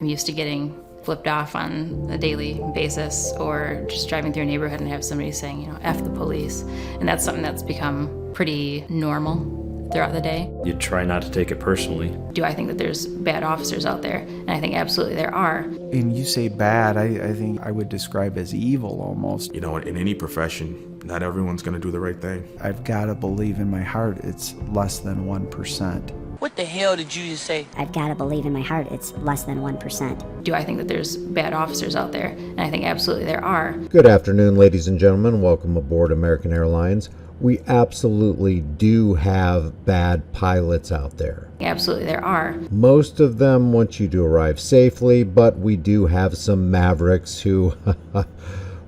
I'm used to getting flipped off on a daily basis, or just driving through a neighborhood and have somebody saying, F the police. And that's something that's become pretty normal throughout the day. You try not to take it personally. Do I think that there's bad officers out there? And I think absolutely there are. And you say bad, I think I would describe as evil almost. In any profession, not everyone's going to do the right thing. I've got to believe in my heart it's less than 1%. What the hell did you just say? I've got to believe in my heart it's less than 1%. Do I think that there's bad officers out there? And I think absolutely there are. Good afternoon, ladies and gentlemen. Welcome aboard American Airlines. We absolutely do have bad pilots out there. Absolutely there are. Most of them want you to arrive safely, but we do have some mavericks who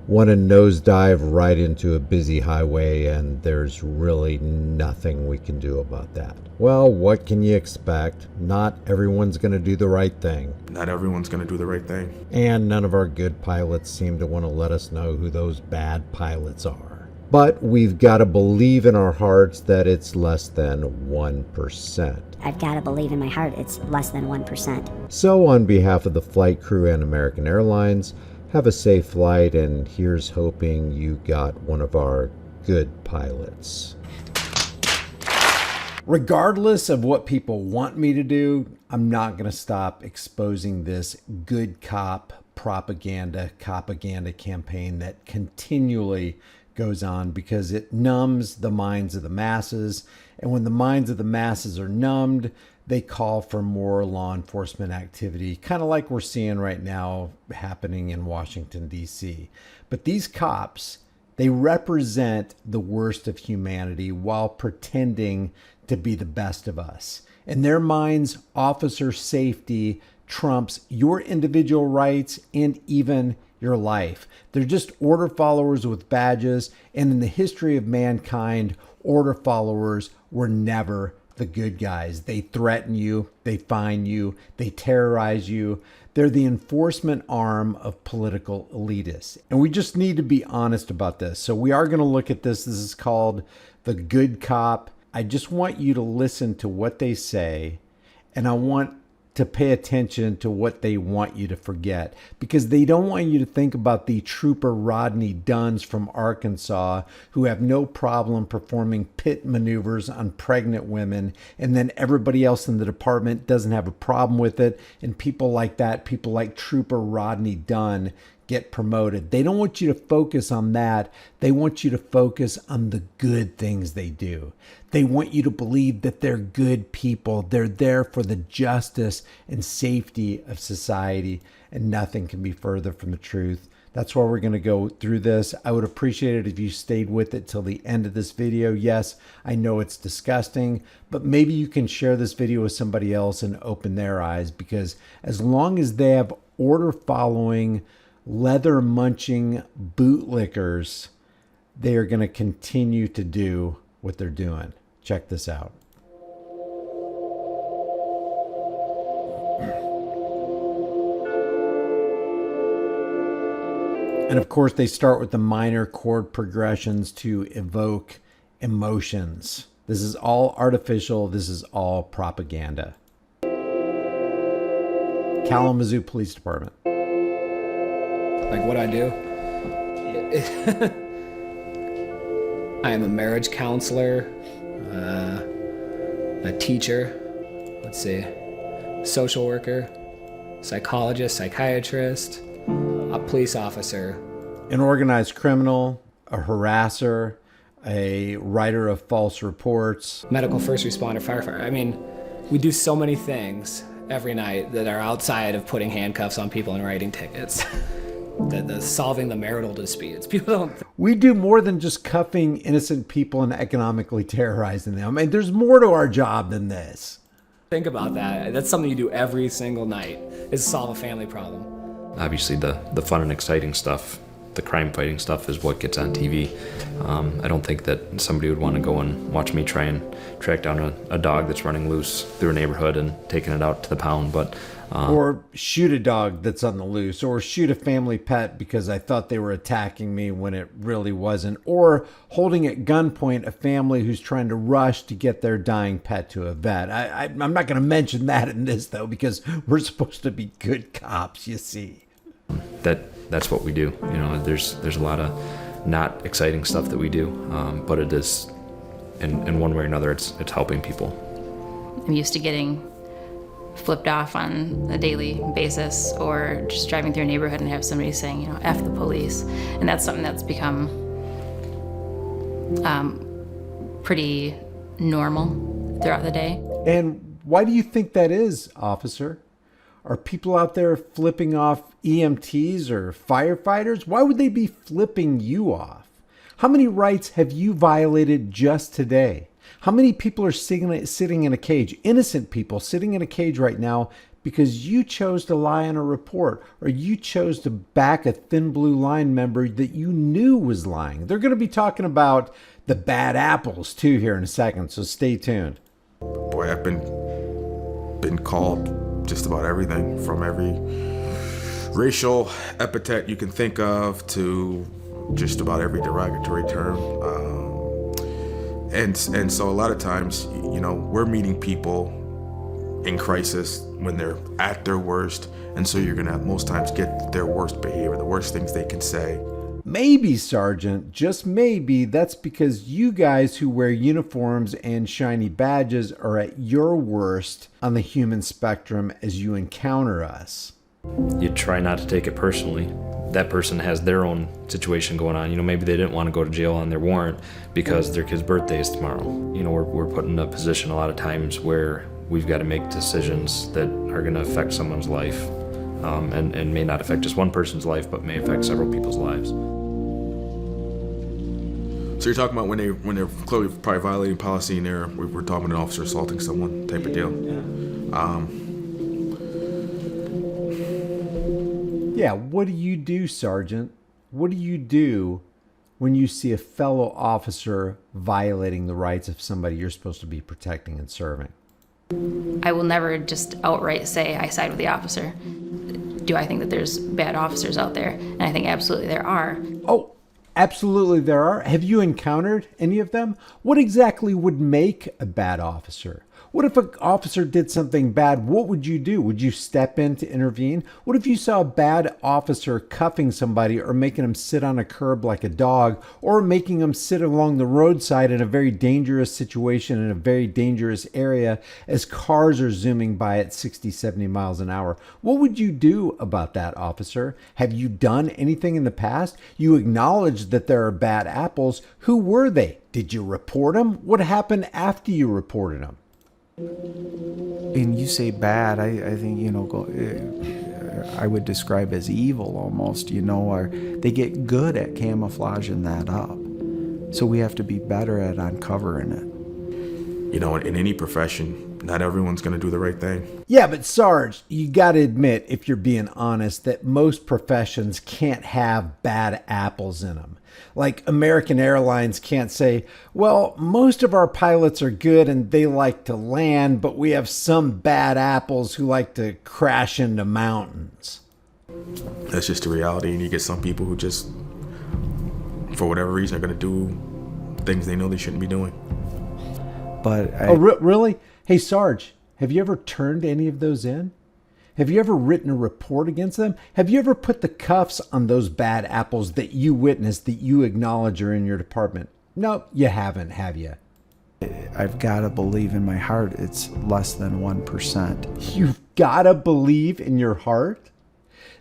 want to nosedive right into a busy highway, and there's really nothing we can do about that. Well, what can you expect? Not everyone's going to do the right thing. Not everyone's going to do the right thing. And none of our good pilots seem to want to let us know who those bad pilots are. But we've got to believe in our hearts that it's less than 1%. I've got to believe in my heart it's less than 1%. So on behalf of the flight crew and American Airlines, have a safe flight, and here's hoping you got one of our good pilots. Regardless of what people want me to do, I'm not going to stop exposing this good cop propaganda campaign that continually goes on, because it numbs the minds of the masses. And when the minds of the masses are numbed, they call for more law enforcement activity, kind of like we're seeing right now happening in Washington, D.C. But these cops, they represent the worst of humanity while pretending to be the best of us. In their minds, officer safety trumps your individual rights and even your life. They're just order followers with badges, and in the history of mankind, order followers were never the good guys. They threaten you, they fine you, they terrorize you. They're the enforcement arm of political elitists. And we just need to be honest about this. So we are going to look at this. This is called the good cop. I just want you to listen to what they say, and I want to pay attention to what they want you to forget, because they don't want you to think about the trooper Rodney Dunns from Arkansas who have no problem performing pit maneuvers on pregnant women, and then everybody else in the department doesn't have a problem with it, and people like that, people like Trooper Rodney Dunn, get promoted. They don't want you to focus on that. They want you to focus on the good things they do. They want you to believe that they're good people. They're there for the justice and safety of society, and nothing can be further from the truth. That's why we're going to go through this. I would appreciate it if you stayed with it till the end of this video. Yes, I know it's disgusting, but maybe you can share this video with somebody else and open their eyes, because as long as they have order following, leather munching bootlickers, they are going to continue to do what they're doing. Check this out. And of course, they start with the minor chord progressions to evoke emotions. This is all artificial. This is all propaganda. Kalamazoo Police Department. Like what I do? I am a marriage counselor, a teacher, let's see, social worker, psychologist, psychiatrist, a police officer. An organized criminal, a harasser, a writer of false reports. Medical first responder, firefighter. I mean, we do so many things every night that are outside of putting handcuffs on people and writing tickets. The solving the marital disputes. People don't. We do more than just cuffing innocent people and economically terrorizing them. I mean, there's more to our job than this. Think about that. That's something you do every single night, is solve a family problem. Obviously the fun and exciting stuff the crime fighting stuff is what gets on TV. I don't think that somebody would want to go and watch me try and track down a dog that's running loose through a neighborhood and taking it out to the pound. But or shoot a dog that's on the loose, or shoot a family pet because I thought they were attacking me when it really wasn't, or holding at gunpoint a family who's trying to rush to get their dying pet to a vet. I'm not going to mention that in this, though, because we're supposed to be good cops, you see. That's what we do. You know, there's a lot of not exciting stuff that we do, but it is, in one way or another, it's helping people. I'm used to getting flipped off on a daily basis, or just driving through a neighborhood and have somebody saying, F the police. And that's something that's become pretty normal throughout the day. And why do you think that is, officer? Are people out there flipping off EMTs or firefighters? Why would they be flipping you off? How many rights have you violated just today? How many people are sitting in a cage, innocent people sitting in a cage right now because you chose to lie on a report, or you chose to back a Thin Blue Line member that you knew was lying? They're going to be talking about the bad apples too here in a second, so stay tuned. Boy, I've been called just about everything, from every racial epithet you can think of to just about every derogatory term. And so a lot of times, we're meeting people in crisis when they're at their worst. And so you're going to most times get their worst behavior, the worst things they can say. Maybe, Sergeant, just maybe, that's because you guys who wear uniforms and shiny badges are at your worst on the human spectrum as you encounter us. You try not to take it personally. That person has their own situation going on. Maybe they didn't want to go to jail on their warrant because their kid's birthday is tomorrow. We're put in a position a lot of times where we've got to make decisions that are going to affect someone's life, and may not affect just one person's life, but may affect several people's lives. So you're talking about when they're clearly probably violating policy, and we're talking about an officer assaulting someone type of deal. Yeah, what do you do, Sergeant? What do you do when you see a fellow officer violating the rights of somebody you're supposed to be protecting and serving? I will never just outright say I side with the officer. Do I think that there's bad officers out there? And I think absolutely there are. Oh, absolutely there are. Have you encountered any of them? What exactly would make a bad officer? What if an officer did something bad? What would you do? Would you step in to intervene? What if you saw a bad officer cuffing somebody, or making them sit on a curb like a dog, or making them sit along the roadside in a very dangerous situation in a very dangerous area as cars are zooming by at 60, 70 miles an hour? What would you do about that, officer? Have you done anything in the past? You acknowledge that there are bad apples. Who were they? Did you report them? What happened after you reported them? And you say bad, I think, I would describe as evil almost, or they get good at camouflaging that up. So we have to be better at uncovering it. In any profession, not everyone's going to do the right thing. Yeah, but Sarge, you got to admit, if you're being honest, that most professions can't have bad apples in them. Like American Airlines can't say, well, most of our pilots are good and they like to land, but we have some bad apples who like to crash into mountains. That's just the reality. And you get some people who just, for whatever reason, are going to do things they know they shouldn't be doing. But really? Hey, Sarge, have you ever turned any of those in? Have you ever written a report against them? Have you ever put the cuffs on those bad apples that you witnessed, that you acknowledge are in your department? No, you haven't, have you? I've got to believe in my heart it's less than 1%. You've got to believe in your heart?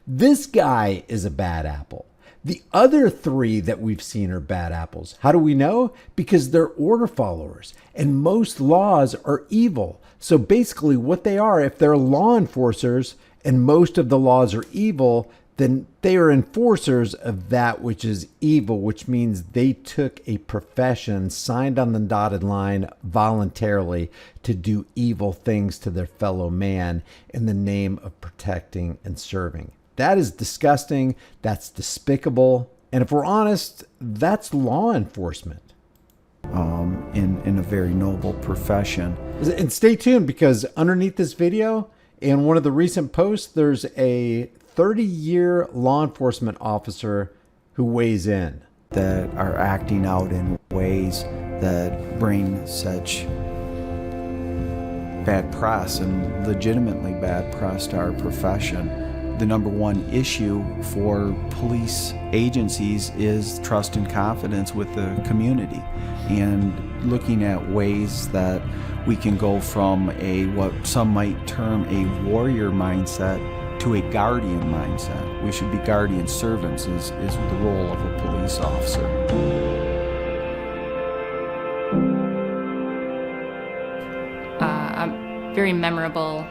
This guy is a bad apple. The other three that we've seen are bad apples. How do we know? Because they're order followers, and most laws are evil. So basically what they are, if they're law enforcers and most of the laws are evil, then they are enforcers of that which is evil, which means they took a profession, signed on the dotted line voluntarily to do evil things to their fellow man in the name of protecting and serving. That is disgusting. That's despicable. And if we're honest, that's law enforcement. In a very noble profession. And stay tuned, because underneath this video, in one of the recent posts, there's a 30-year law enforcement officer who weighs in. That are acting out in ways that bring such bad press, and legitimately bad press, to our profession. The number one issue for police agencies is trust and confidence with the community, and looking at ways that we can go from what some might term a warrior mindset to a guardian mindset. We should be guardian servants is the role of a police officer. A very memorable,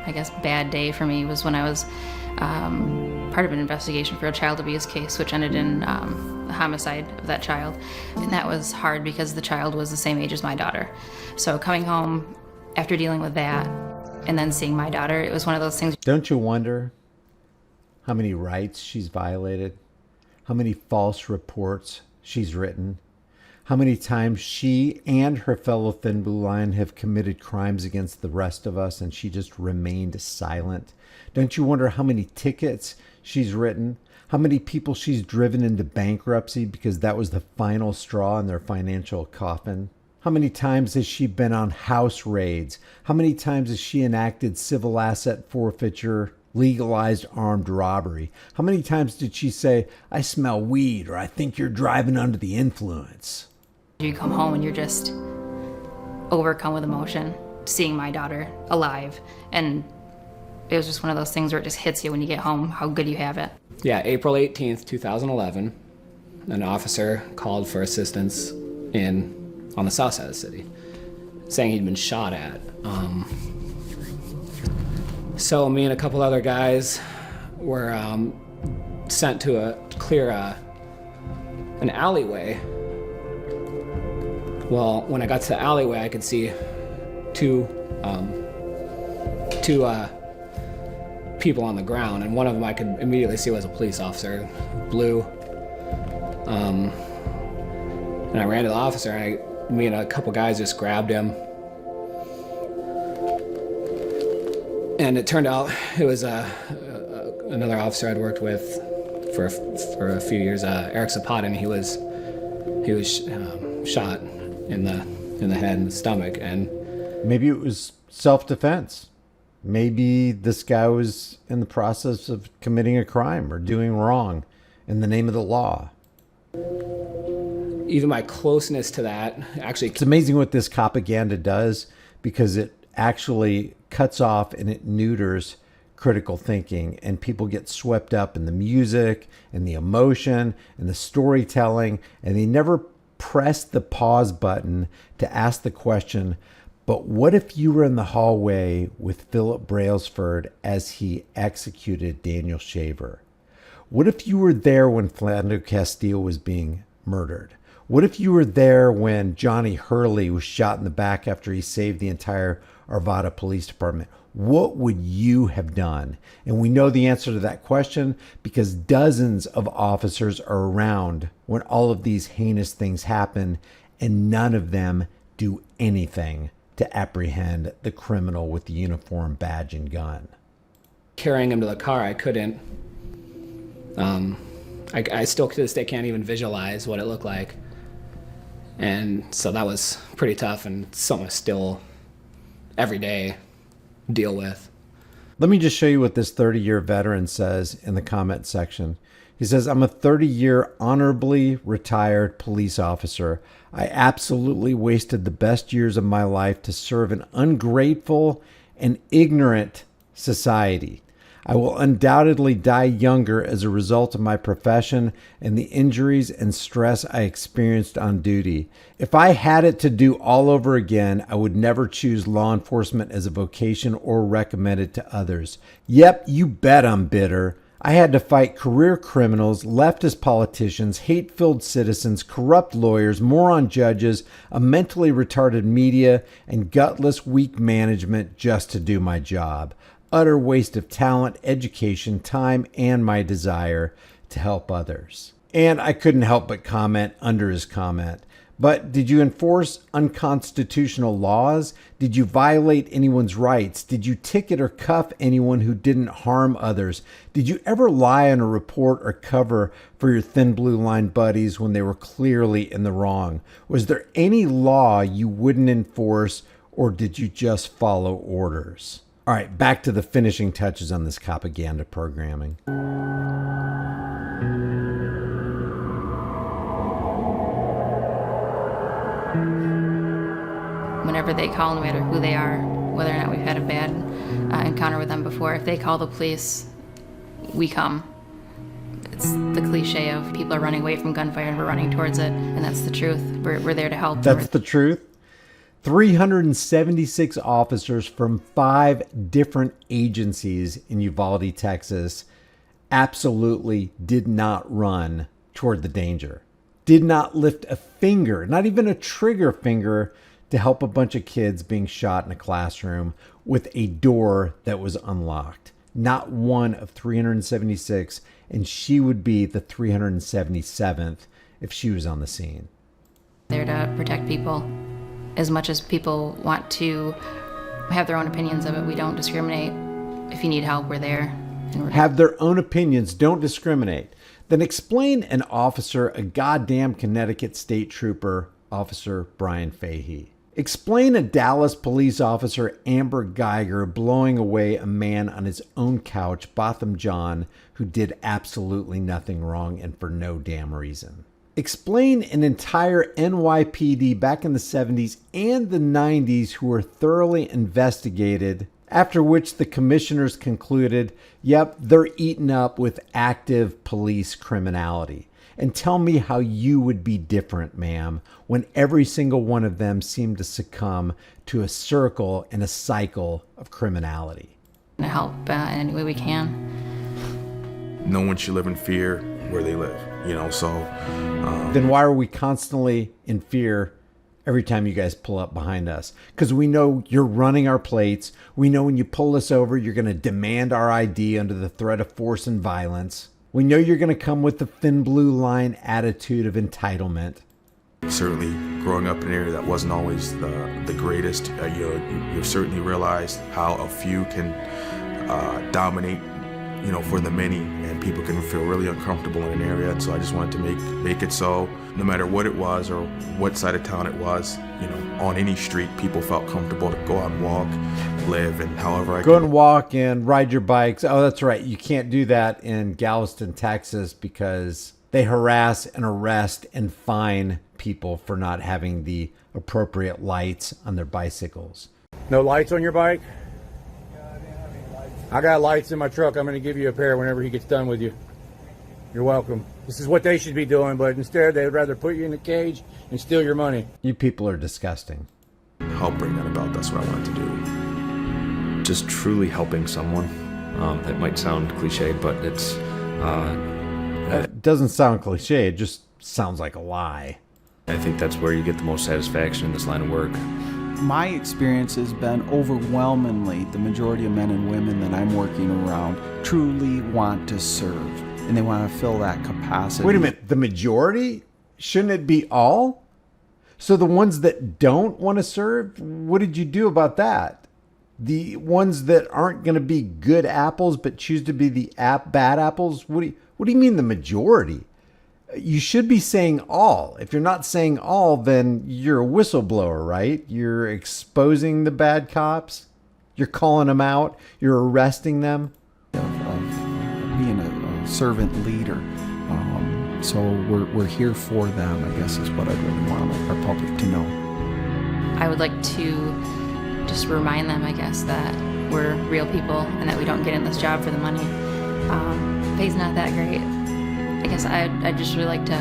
I guess, bad day for me was when I was part of an investigation for a child abuse case, which ended in the homicide of that child. And that was hard because the child was the same age as my daughter. So coming home after dealing with that and then seeing my daughter, it was one of those things. Don't you wonder how many rights she's violated? How many false reports she's written? How many times she and her fellow Thin Blue Line have committed crimes against the rest of us and she just remained silent? Don't you wonder how many tickets she's written? How many people she's driven into bankruptcy because that was the final straw in their financial coffin? How many times has she been on house raids? How many times has she enacted civil asset forfeiture, legalized armed robbery? How many times did she say, "I smell weed," or "I think you're driving under the influence"? You come home and you're just overcome with emotion, seeing my daughter alive. And it was just one of those things where it just hits you when you get home, how good you have it. Yeah, April 18th, 2011, an officer called for assistance on the south side of the city, saying he'd been shot at. So me and a couple other guys were sent to clear an alleyway. Well, when I got to the alleyway, I could see two people on the ground, and one of them I could immediately see was a police officer, blue. And I ran to the officer, and me and a couple guys just grabbed him. And it turned out it was another officer I'd worked with for a few years, Eric Zapata, and he was shot in the head and the stomach. And maybe it was self-defense. Maybe this guy was in the process of committing a crime or doing wrong in the name of the law. Even my closeness to that, actually, it's amazing what this propaganda does, because it actually cuts off and it neuters critical thinking, and people get swept up in the music and the emotion and the storytelling, and they never press the pause button to ask the question, but what if you were in the hallway with Philip Brailsford as he executed Daniel Shaver? What if you were there when Philando Castile was being murdered? What if you were there when Johnny Hurley was shot in the back after he saved the entire Arvada Police Department? What would you have done? And we know the answer to that question because dozens of officers are around when all of these heinous things happen, and none of them do anything to apprehend the criminal with the uniform, badge, and gun. Carrying him to the car, I couldn't. I still to this day can't even visualize what it looked like. And so that was pretty tough, and something I still every day deal with. Let me just show you what this 30-year veteran says in the comment section. He says, "I'm a 30-year honorably retired police officer. I absolutely wasted the best years of my life to serve an ungrateful and ignorant society. I will undoubtedly die younger as a result of my profession and the injuries and stress I experienced on duty. If I had it to do all over again, I would never choose law enforcement as a vocation or recommend it to others. Yep, you bet I'm bitter. I had to fight career criminals, leftist politicians, hate-filled citizens, corrupt lawyers, moron judges, a mentally retarded media, and gutless, weak management just to do my job. Utter waste of talent, education, time, and my desire to help others." And I couldn't help but comment under his comment. But did you enforce unconstitutional laws? Did you violate anyone's rights? Did you ticket or cuff anyone who didn't harm others? Did you ever lie on a report or cover for your thin blue line buddies when they were clearly in the wrong? Was there any law you wouldn't enforce, or did you just follow orders? All right, back to the finishing touches on this propaganda programming. Whenever they call, no matter who they are, whether or not we've had a bad encounter with them before, if they call the police, we come. It's the cliche of people are running away from gunfire and we're running towards it, and that's the truth. We're there to help. That's the truth. 376 officers from 5 different agencies in Uvalde, Texas, absolutely did not run toward the danger. Did not lift a finger, not even a trigger finger, to help a bunch of kids being shot in a classroom with a door that was unlocked. Not one of 376, and she would be the 377th if she was on the scene. There to protect people. As much as people want to have their own opinions of it, we don't discriminate. If you need help, we're there. Have their own opinions, don't discriminate. Then explain an officer, a goddamn Connecticut state trooper, Officer Brian Fahey. Explain a Dallas police officer, Amber Geiger, blowing away a man on his own couch, Botham John, who did absolutely nothing wrong and for no damn reason. Explain an entire NYPD back in the 70s and the 90s who were thoroughly investigated, after which the commissioners concluded, yep, they're eaten up with active police criminality. And tell me how you would be different, ma'am, when every single one of them seemed to succumb to a circle and a cycle of criminality. To help in any way we can. No one should live in fear where they live, so... Then why are we constantly in fear every time you guys pull up behind us? Because we know you're running our plates. We know when you pull us over, you're going to demand our ID under the threat of force and violence. We know you're going to come with the thin blue line attitude of entitlement. Certainly, growing up in an area that wasn't always the greatest, you certainly realized how a few can dominate, for the many, and people can feel really uncomfortable in an area. And so I just wanted to make it so, no matter what it was or what side of town it was, on any street, people felt comfortable to go out and walk, live, and however I go and walk and ride your bikes. Oh, that's right. You can't do that in Galveston, Texas, because they harass and arrest and fine people for not having the appropriate lights on their bicycles. No lights on your bike? I got lights in my truck. I'm going to give you a pair whenever he gets done with you. You're welcome. This is what they should be doing, but instead they would rather put you in a cage and steal your money. You people are disgusting. help bring that about. That's what I wanted to do. Just truly helping someone. That might sound cliche, but it's... It doesn't sound cliche. It just sounds like a lie. I think that's where you get the most satisfaction in this line of work. My experience has been overwhelmingly the majority of men and women that I'm working around truly want to serve, and they want to fill that capacity. Wait a minute, the majority? Shouldn't it be all? So the ones that don't want to serve, what did you do about that? The ones that aren't going to be good apples but choose to be the bad apples? What do you mean the majority? You should be saying all. If you're not saying all, then you're a whistleblower, right? You're exposing the bad cops. You're calling them out. You're arresting them. Of being a servant leader. So we're here for them, I guess, is what I really want our public to know. I would like to just remind them, I guess, that we're real people and that we don't get in this job for the money. Pay's not that great. I guess I'd just really like to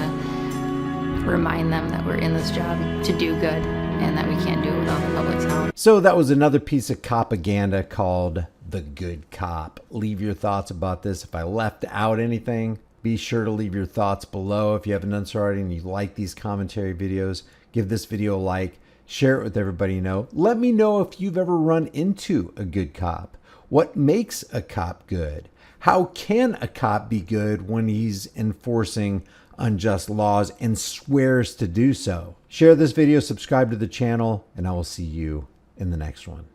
remind them that we're in this job to do good and that we can't do it without the public's help. So that was another piece of propaganda called The Good Cop. Leave your thoughts about this. If I left out anything, be sure to leave your thoughts below. If you haven't done so already and you like these commentary videos, give this video a like, share it with everybody you know. Let me know if you've ever run into a good cop. What makes a cop good? How can a cop be good when he's enforcing unjust laws and swears to do so. Share this video, subscribe to the channel, and I will see you in the next one.